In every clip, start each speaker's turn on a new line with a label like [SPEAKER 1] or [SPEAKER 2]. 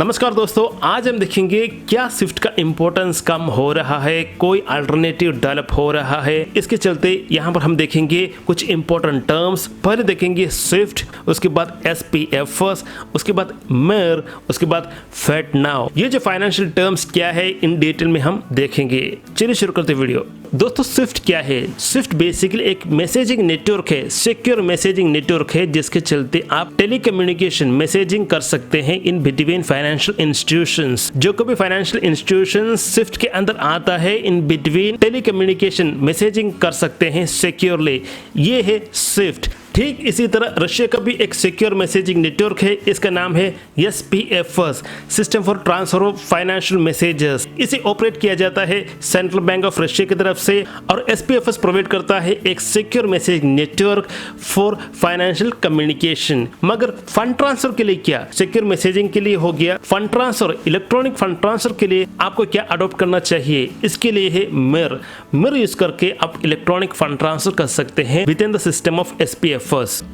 [SPEAKER 1] नमस्कार दोस्तों, आज हम देखेंगे क्या स्विफ्ट का इंपॉर्टेंस कम हो रहा है, कोई अल्टरनेटिव डेवलप हो रहा है। इसके चलते यहाँ पर हम देखेंगे कुछ इंपॉर्टेंट टर्म्स। पहले देखेंगे स्विफ्ट, उसके बाद SPFS, उसके बाद मेर, उसके बाद FedNow। ये जो फाइनेंशियल टर्म्स क्या है इन डिटेल में हम देखेंगे। चलिए शुरू करते वीडियो। दोस्तों स्विफ्ट क्या है? स्विफ्ट बेसिकली एक मैसेजिंग नेटवर्क है, सिक्योर मैसेजिंग नेटवर्क है, जिसके चलते आप टेलीकम्युनिकेशन मैसेजिंग कर सकते हैं इन बिटवीन फाइनेंशियल इंस्टीट्यूशंस। जो कभी फाइनेंशियल इंस्टीट्यूशंस स्विफ्ट के अंदर आता है, इन बिटवीन टेलीकम्युनिकेशन मैसेजिंग कर सकते हैं सिक्योरली। ये है स्विफ्ट। ठीक इसी तरह रशिया का भी एक सिक्योर मैसेजिंग नेटवर्क है, इसका नाम है SPFS, system for transfer of financial messages. इसे ऑपरेट किया जाता है सेंट्रल बैंक ऑफ रशिया की तरफ से, और SPFS प्रोवाइड करता है एक secure message network for financial communication. मगर फंड ट्रांसफर के लिए क्या? सिक्योर मैसेजिंग के लिए हो गया। Fund transfer, electronic fund transfer के लिए आपको क्या अडॉप्ट करना चाहिए? इसके लिए है मेर। मेर यूज करके आप इलेक्ट्रॉनिक फंड ट्रांसफर कर सकते हैं with in the system of SPFS।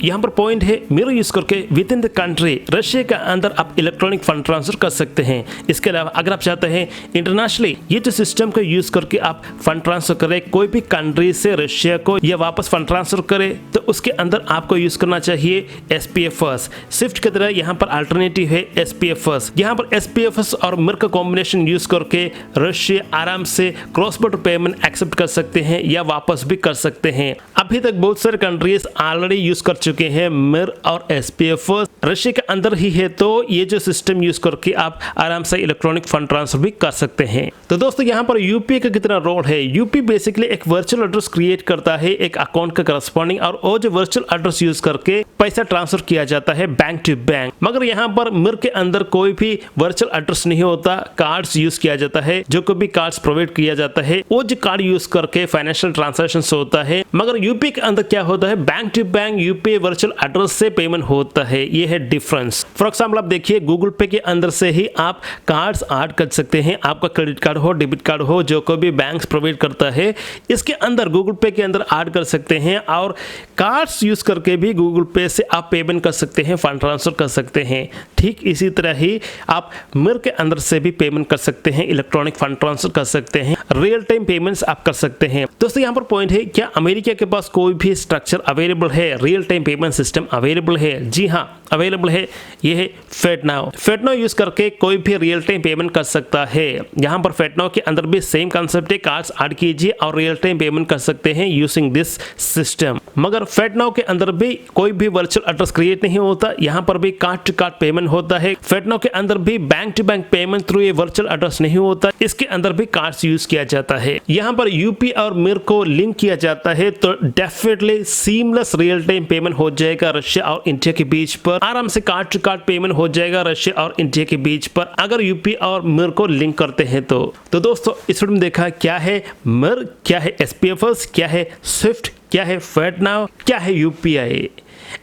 [SPEAKER 1] यहाँ पर पॉइंट है, मेरा यूज करके with in the country Russia के अंदर आप इलेक्ट्रॉनिक फंड ट्रांसफर कर सकते हैं। इसके अलावा अगर आप चाहते हैं इंटरनेशनली ये जो सिस्टम का यूज करके आप फंड ट्रांसफर करें कोई भी कंट्री से रशिया को, या वापस फंड ट्रांसफर करें, तो उसके अंदर आपको यूज करना चाहिए SPFS। स्विफ्ट की तरह यहाँ पर अल्टरनेटिव है SPFS। यहाँ पर SPFS और मेर का कॉम्बिनेशन यूज करके रशिया आराम से क्रॉस बॉर्डर पेमेंट एक्सेप्ट कर सकते हैं या वापस भी कर सकते हैं। अभी तक बहुत सारे कंट्रीज ऑलरेडी यूज कर चुके हैं मेर और SPFS। रशिया के अंदर ही है, तो ये जो सिस्टम यूज करके आप आराम से इलेक्ट्रॉनिक फंड ट्रांसफर भी कर सकते हैं। तो दोस्तों यहाँ पर यूपीआई का कितना रोल है? यूपीआई बेसिकली एक वर्चुअल एड्रेस क्रिएट करता है एक अकाउंट का करस्पॉन्डिंग, और वो जो वर्चुअल एड्रेस यूज करके पैसा ट्रांसफर किया जाता है बैंक टू बैंक। मगर यहाँ पर मेर के अंदर कोई भी वर्चुअल एड्रेस नहीं होता, कार्ड्स यूज किया जाता है। जो कोई भी कार्ड्स प्रोवाइड किया जाता है वो जो कार्ड यूज करके फाइनेंशियल ट्रांजेक्शन होता है। मगर यूपीआई के अंदर क्या होता है, bank to bank UPI virtual address से पेमेंट होता है। ये है डिफरेंस। फॉर एग्जाम्पल आप देखिए, गूगल पे के अंदर से ही आप कार्ड्स ऐड कर सकते हैं। आपका क्रेडिट कार्ड हो, डेबिट कार्ड हो, जो कोई भी बैंक प्रोवाइड करता है, इसके अंदर गूगल पे के अंदर ऐड कर सकते हैं, और कार्ड्स यूज करके भी गूगल पे से आप पेमेंट कर सकते हैं, फंड ट्रांसफर कर सकते हैं। ठीक इसी तरह ही आप मेर के अंदर से भी पेमेंट कर सकते हैं, इलेक्ट्रॉनिक फंड ट्रांसफर कर सकते हैं, रियल टाइम पेमेंट्स आप कर सकते हैं। दोस्तों यहाँ पर पॉइंट है, क्या अमेरिका के पास कोई भी स्ट्रक्चर अवेलेबल है, real time payment system available है? जी हाँ, अवेलेबल है। ये है FedNow। FedNow यूज करके कोई भी रियल टाइम पेमेंट कर सकता है। यहाँ पर FedNow के अंदर भी सेम कॉन्सेप्ट है, कार्ड्स ऐड कीजिए और रियल टाइम पेमेंट कर सकते हैं यूजिंग दिस सिस्टम। मगर FedNow के अंदर भी कोई भी वर्चुअल एड्रेस क्रिएट नहीं होता, यहाँ पर भी कार्ड टू कार्ड पेमेंट होता है। FedNow के अंदर भी bank to bank payment through ये वर्चुअल एड्रेस नहीं होता, इसके अंदर भी कार्ड्स यूज किया जाता है। यहाँ पर यूपी और मेर को लिंक किया जाता है, तो definitely seamless real time payment हो जाएगा रशिया और इंडिया के बीच पर। आराम से कार्ड टू कार्ड पेमेंट हो जाएगा रशिया और इंडिया के बीच पर, अगर यूपी और मेर को लिंक करते हैं तो दोस्तों इस वीडियो में देखा क्या है मेर, क्या है SPFS, क्या है स्विफ्ट, क्या है FedNow, क्या है यूपीआई।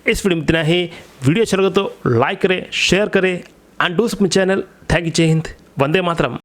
[SPEAKER 1] इस वीडियो में इतना ही। वीडियो अच्छा लगा तो लाइक करें, शेयर करें, and do subscribe channel. Thank you. जय हिंद, वंदे मातरम।